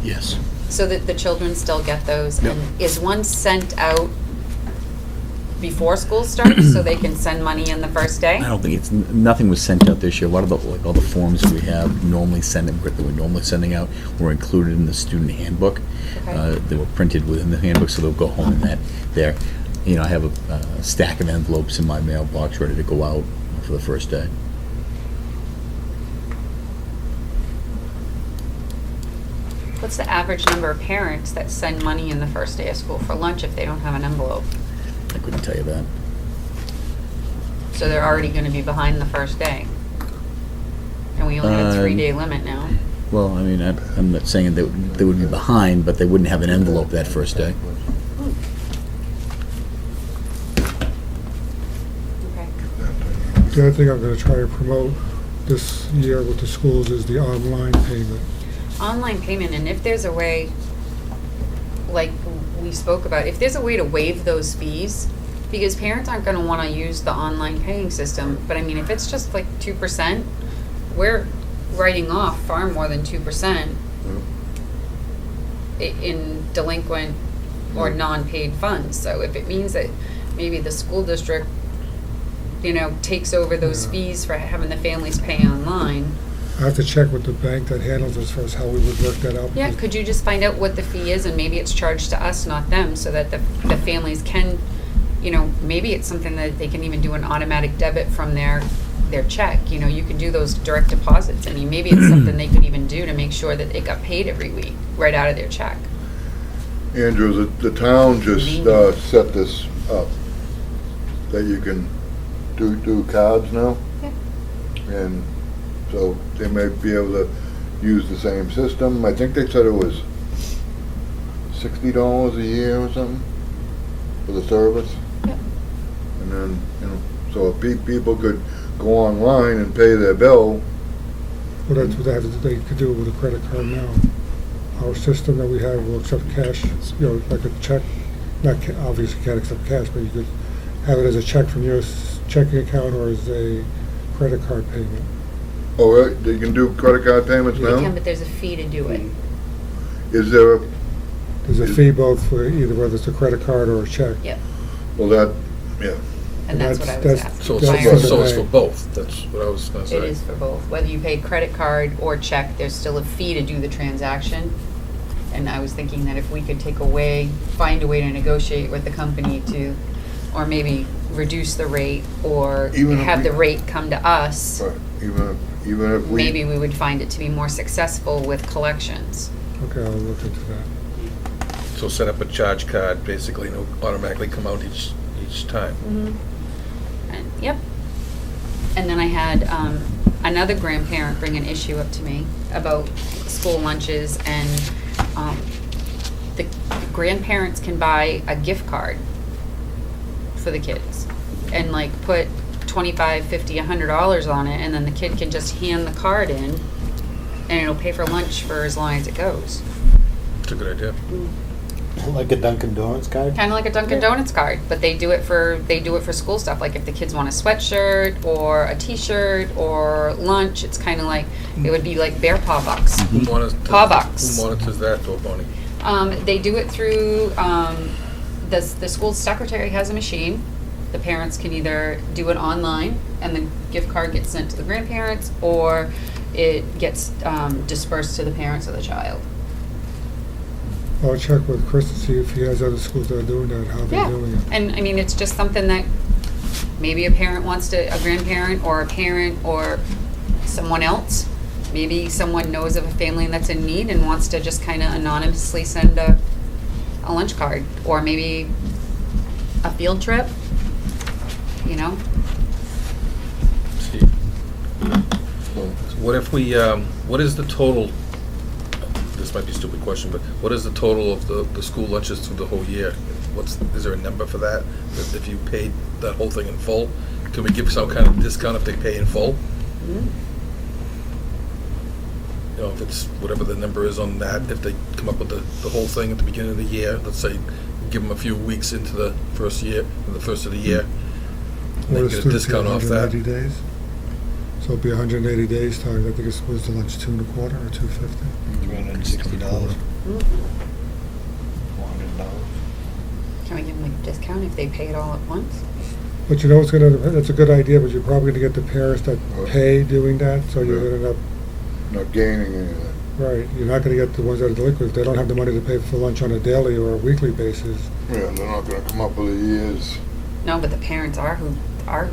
Yes. So that the children still get those? Yep. And is one sent out before school starts so they can send money in the first day? I don't think nothing was sent out this year. A lot of all the forms that we have normally that we're normally sending out were included in the student handbook. Okay. They were printed within the handbook, so they'll go home in that there. I have a stack of envelopes in my mailbox ready to go out for the first day. What's the average number of parents that send money in the first day of school for lunch if they don't have an envelope? I couldn't tell you that. So they're already going to be behind the first day. And we only have a 3-day limit now. Well, I mean, I'm not saying they would be behind, but they wouldn't have an envelope that first day. Okay. The other thing I'm going to try to promote this year with the schools is the online payment. Online payment, and if there's a way, like we spoke about, if there's a way to waive those fees, because parents aren't going to want to use the online paying system, but I mean, if it's just like 2%, we're writing off far more than 2% in delinquent or non-paid funds. So if it means that maybe the school district, takes over those fees for having the families pay online. I have to check with the bank that handles this for us, how we would work that out. Yeah, because could you just find out what the fee is, and maybe it's charged to us, not them, so that the families can, maybe it's something that they can even do an automatic debit from their check. You can do those direct deposits. I mean, maybe it's something they could even do to make sure that it got paid every week, right out of their check. Andrew, the town just set this up, that you can do cards now. Yeah. And so they may be able to use the same system. I think they said it was $60 a year or something for the service. Yep. And then, so if people could go online and pay their bill. Well, that's what they could do with a credit card now. Our system that we have will accept cash, like a check. Obviously can't accept cash, but you could have it as a check from your checking account or as a credit card payment. Oh, right, they can do credit card payments They now? can, but there's a fee to do it. Is there a, There's a fee both for either whether it's a credit card or a check. Yep. well, yeah. And that's what I was That's- asking. So That's it's for for both, that's what I was gonna say. It is for both. Whether you pay credit card or check, there's still a fee to do the transaction. And I was thinking that if we could find a way to negotiate with the company to, or maybe reduce the rate, or Even if have we- the rate come to us, Right, even if we. maybe we would find it to be more successful with collections. Okay, I'll look into that. So set up a charge card, basically, and it'll automatically come out each time. And, yep. And then I had another grandparent bring an issue up to me about school lunches, and the grandparents can buy a gift card for the kids and like put $25, $50, $100 on it, and then the kid can just hand the card in and it'll pay for lunch for as long as it goes. It's a good idea. Like a Dunkin' Donuts card? Kind of like a Dunkin' Donuts card, but they do it for school stuff. Like if the kids want a sweatshirt or a T-shirt or lunch, it's kind of like it would be like bear paw bucks. Who monitors Paw bucks. Who monitors that, though, Bonnie? They do it through, the school secretary has a machine. The parents can either do it online and the gift card gets sent to the grandparents, or it gets dispersed to the parents of the child. I'll check with Chris to see if he has other schools that are doing that, how they're Yeah, doing it. and I mean, it's just something that maybe a parent wants to, a grandparent or a parent or someone else, maybe someone knows of a family that's in need and wants to just kind of anonymously send a lunch card, or maybe a field trip, you know? See. So what if we, what is the total, this might be a stupid question, but what is the total of the school lunches through the whole year? Is there a number for that? That if you paid that whole thing in full, can we give some kind of discount if they pay in full? You know, if it's whatever the number is on that, if they come up with the whole thing at the beginning of the year, let's say, give them a few weeks into the first year, the first of the year, and Or they the get a students discount off that. 180 days. So it'll be 180 days times, I think it's, was the lunch 2 1/4 or $2.50? $360. Mm. $400. Can we give them a discount if they pay it all at once? But you know, it's gonna, that's a good idea, but you're probably gonna get the parents that pay doing that, so you're gonna end up, Not gaining anything. right, you're not gonna get the ones that are delinquent. If they don't have the money to pay for lunch on a daily or a weekly basis. Yeah, they're not gonna come up with the years. No, but the parents are who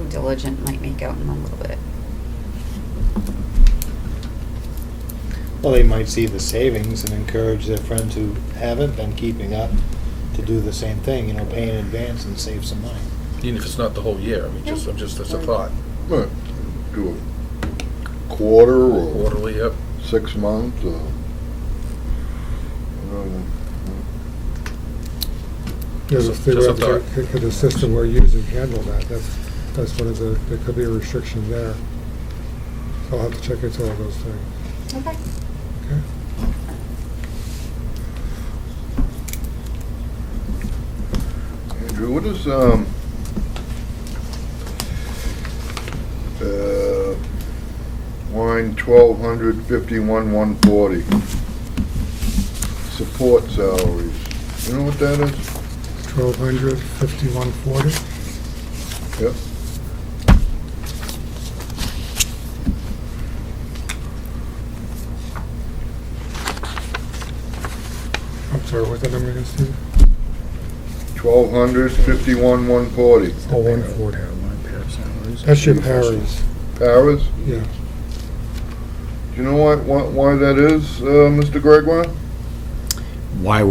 diligent might make out in a little bit. Well, they might see the savings and encourage their friends who haven't been keeping up to do the same thing, you know, pay in advance and save some money. Even if it's not the whole year, I mean, just, that's a thought. But do a quarter or Quarterly, yep. 6 months or. Yeah, Just a- if they just a were, thought. could the system we're using handle that? That's one of the, there could be a restriction there. So I'll have to check into all those things. Okay. Okay? Andrew, what is, line 1,251,140? Support salaries. You know what that is? 1,200, 5140. Yep. I'm sorry, what's that number again, Steve? 1,251,140. Oh, 140. That's your paras. Paras? Yeah. Do you know why that is, Mr. Gregoire? Why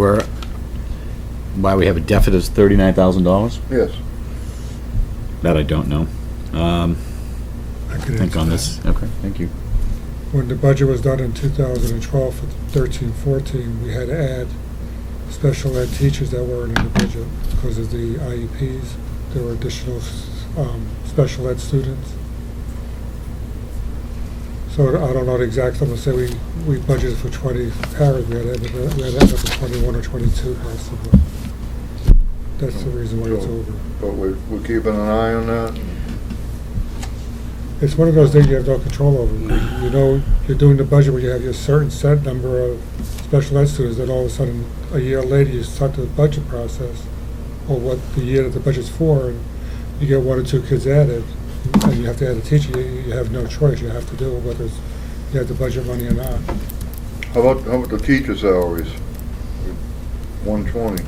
we have a deficit of $39,000? Yes. That I don't know. I could Think answer on that. this. Okay, thank you. When the budget was done in 2012 for 13-14, we had to add special ed teachers that weren't in the budget because of the IEPs. There were additional special ed students. So I don't know the exact number. Say we budgeted for 20 paras, we had to end up with 21 or 22 possibly. That's the reason why it's over. But we're keeping an eye on that? It's one of those things you have no control over. You know, you're doing the budget where you have your certain set number of special ed students, then all of a sudden, a year later, you start the budget process, or what the year that the budget's for, and you get 1 or 2 kids added, and you have to add a teacher. You have no choice. You have to do it, whether it's, you have the budget money or not. How about the teacher salaries? 120,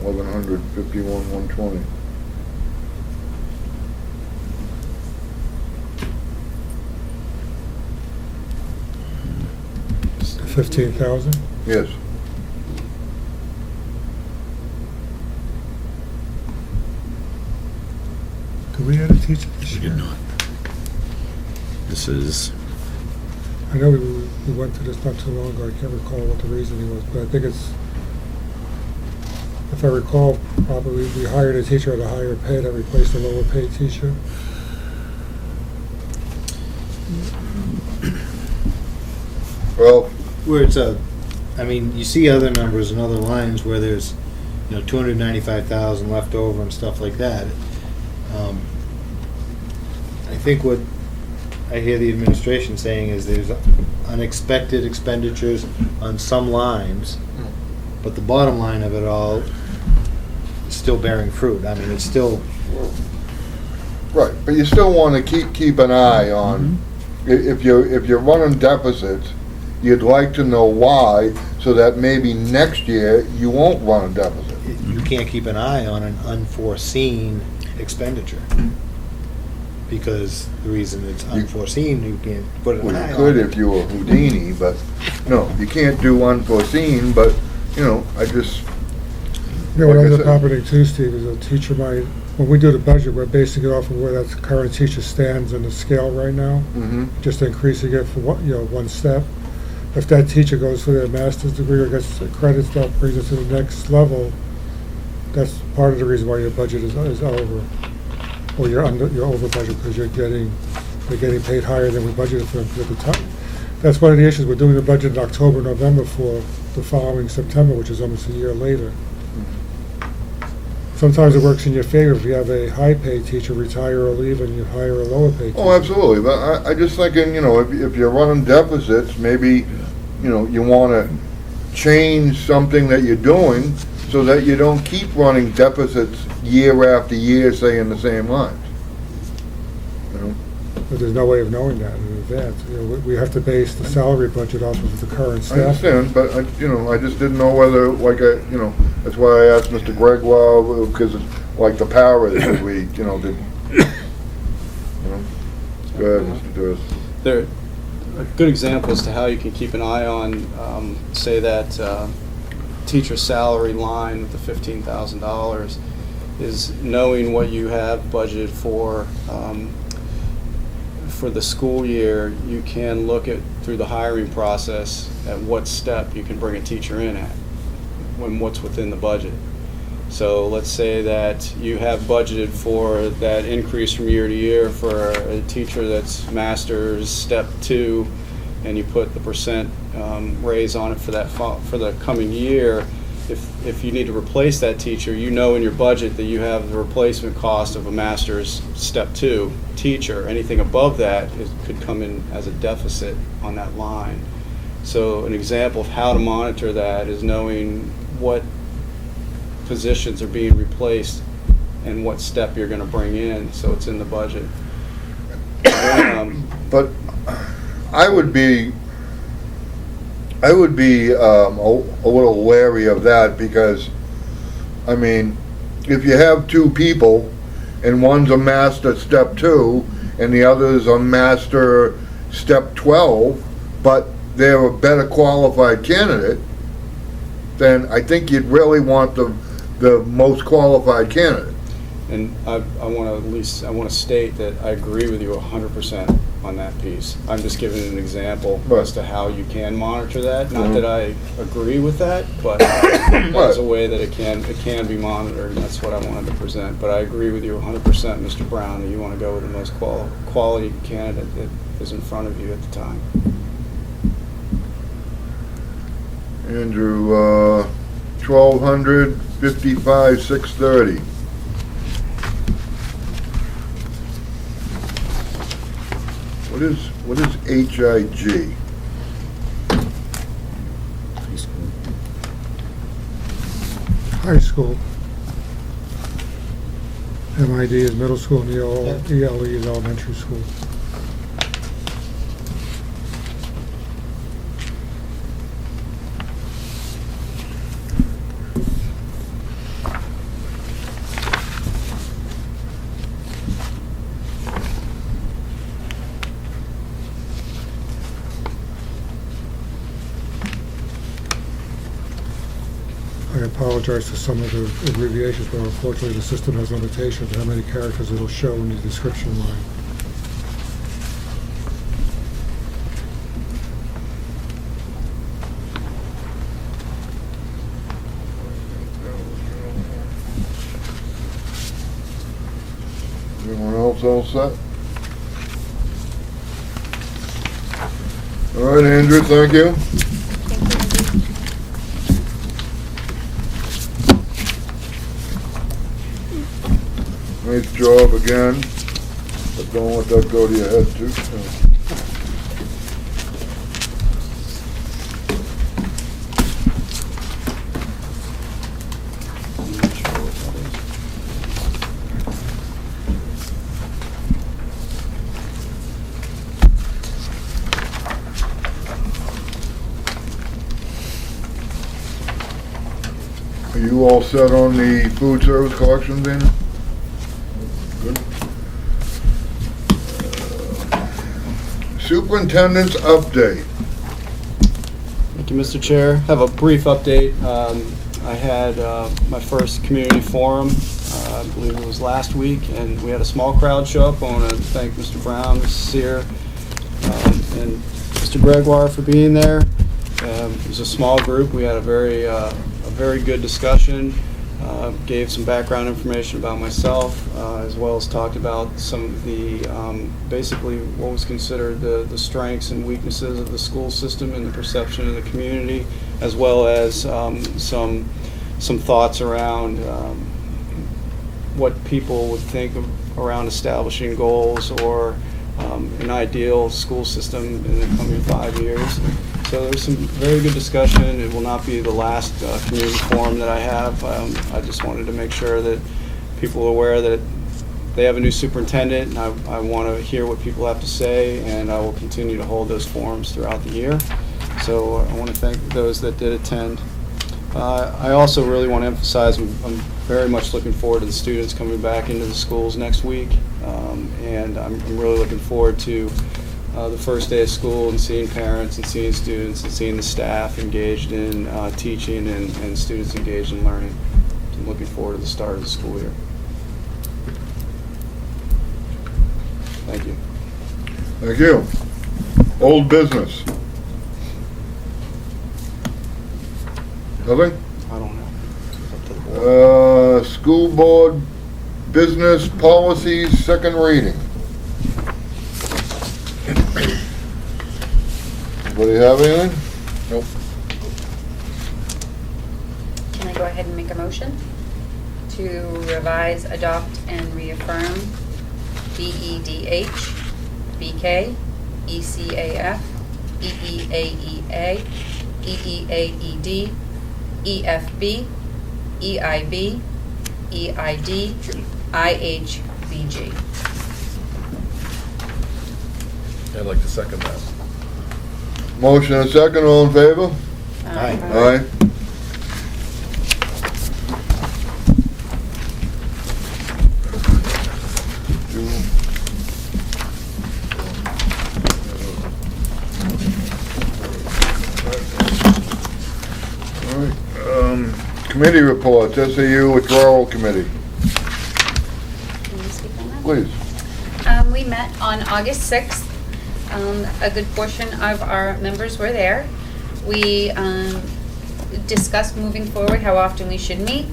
1,151, 120. The 15,000. Yes. Did we add a teacher this We year? did not. This is, I know we went through this not too long ago. I can't recall what the reasoning was, but I think it's, if I recall, probably we hired a teacher at a higher pay that replaced a lower paid teacher. Well, Where it's I mean, you see other numbers and other lines where there's, you know, 295,000 left over and stuff like that. I think what I hear the administration saying is there's unexpected expenditures on some lines but the bottom line of it all is still bearing fruit. I mean, it's still, Right, but you still want to keep an eye on, if you're running deficits, you'd like to know why, so that maybe next year you won't run a deficit. you can't keep an eye on an unforeseen expenditure. Because the reason it's unforeseen, you can't put an Well, eye you on could it. if you were Houdini, but, no, you can't do unforeseen, but, I just, You know, what Like I ends up said- happening too, Steve, is a teacher might, when we do the budget, we're basing it off of where that current teacher stands in the scale right now, just increasing it for one step. If that teacher goes for their master's degree or gets credits that brings it to the next level, that's part of the reason why your budget is over. Or you're over budget because they're getting paid higher than we budgeted for them. 'Cause at the time, that's one of the issues. We're doing the budget in October, November for the following September, which is almost a year later. Sometimes it works in your favor if you have a high-paid teacher retire or leave and you hire a lower-paid teacher. oh, absolutely, but I just thinking, if you're running deficits, maybe, you want to change something that you're doing so that you don't keep running deficits year after year, saying the same lines. But there's no way of knowing that in advance. We have to base the salary budget off of the current I staff. understand, but I just didn't know whether, that's why I asked Mr. Gregoire, because it's like the paras, did we, did, Go ahead, Mr. Tursi. There, a good example as to how you can keep an eye on, say that teacher salary line with the $15,000 is knowing what you have budgeted for the school year. You can look at, through the hiring process, at what step you can bring a teacher in at, when what's within the budget. So let's say that you have budgeted for that increase from year to year for a teacher that's master's step 2, and you put the percent raise on it for that for the coming year. If you need to replace that teacher, in your budget that you have the replacement cost of a master's step 2 teacher. Anything above that could come in as a deficit on that line. So an example of how to monitor that is knowing what positions are being replaced and what step you're going to bring in, so it's in the budget. But I would be a little wary of that, because, if you have 2 people and one's a master step 2 and the other's a master step 12, but they're a better qualified candidate, then I think you'd really want the most qualified candidate. And I want to state that I agree with you 100% on that piece. I'm just giving an example as to how you can monitor that. Not that I agree with that, but there's a way that it can be monitored, and that's what I wanted to present. But I agree with you 100%, Mr. Brown, that you want to go with the most quality candidate that is in front of you at the time. Andrew, 1,200, 55, 630. What is HIG? High school. MID is middle school, and ELE is elementary school. I apologize for some of the abbreviations, but unfortunately the system has limitations on how many characters it'll show in the description line. Everyone else all set? All right, Andrew, thank you. Nice job again, but don't let that go to your head too. Are you all set on the food service collection, Dana? Good. Superintendent's update. Thank you, Mr. Chair. Have a brief update. I had my first community forum, I believe it was last week, and we had a small crowd show up. I want to thank Mr. Brown, Mrs. Cyre, and Mr. Gregoire for being there. It was a small group. We had a very good discussion. Gave some background information about myself, as well as talked about some of the, basically what was considered the strengths and weaknesses of the school system and the perception of the community, as well as some thoughts around what people would think of around establishing goals or an ideal school system in the coming 5 years. So there's some very good discussion. It will not be the last community forum that I have. I just wanted to make sure that people are aware that they have a new superintendent, and I want to hear what people have to say, and I will continue to hold those forums throughout the year. So I want to thank those that did attend. I also really want to emphasize I'm very much looking forward to the students coming back into the schools next week, and I'm really looking forward to the first day of school and seeing parents and seeing students and seeing the staff engaged in teaching and students engaged in learning. I'm looking forward to the start of the school year. Thank you. Thank you. Old business. Nothing? I don't know. It's up to the board. School board business policies, second reading. Anybody have anything? Nope. Can I go ahead and make a motion to revise, adopt, and reaffirm BEDH, BK, ECAF, EEAEA, EEAED, EFB, EIB, EID, IHBG. I'd like to second that. Motion and second, all in favor? Aye. Aye. All right, committee reports, SAU withdrawal committee, Can you speak on that? please. We met on August 6th. A good portion of our members were there. We discussed moving forward how often we should meet.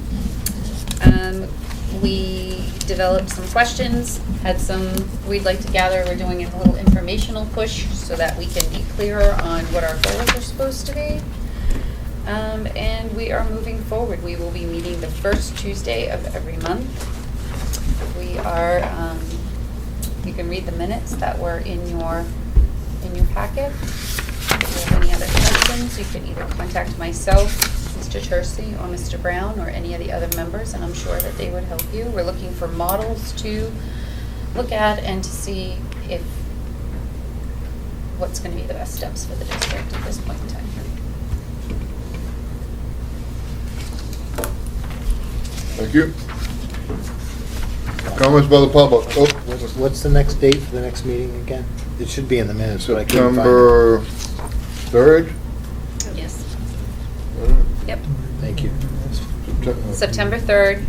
We developed some questions, had some we'd like to gather. We're doing a little informational push so that we can be clearer on what our goals are supposed to be. And we are moving forward. We will be meeting the first Tuesday of every month. We are, you can read the minutes that were in your packet. If you have any other questions, you can either contact myself, Mr. Tursi, or Mr. Brown, or any of the other members, and I'm sure that they would help you. We're looking for models to look at and to see if what's going to be the best steps for the district at this point in time. Thank you. Comments by the public? Oh, What's the next date for the next meeting again? It should be in the minutes, but I can't find it. September 3rd? Yes. All right. Yep. Thank you. September 3rd,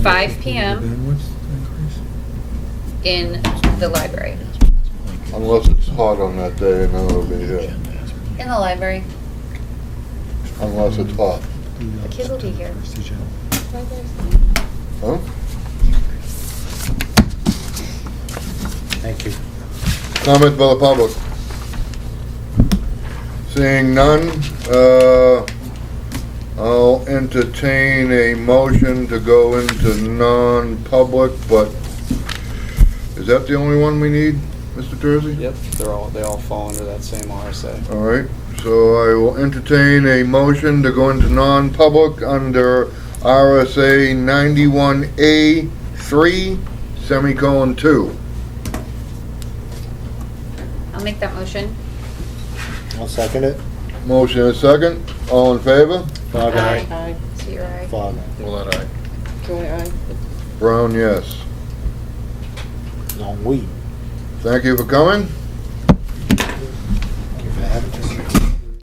5 p.m. in the library. Unless it's hot on that day, and then it'll be here. In the library. Unless it's hot. The kids will be here. Huh? Thank you. Comments by the public? Seeing none, I'll entertain a motion to go into non-public, but is that the only one we need, Mr. Tursi? Yep, they all fall under that same RSA. All right, so I will entertain a motion to go into non-public under RSA 91A3, semicolon 2. I'll make that motion. I'll second it. Motion is second. All in favor? Aye. Aye. Lanfear, aye. Fogg. Well, aye. Joy, aye. Brown, yes. Non, oui. Thank you for coming. Thank you for having us.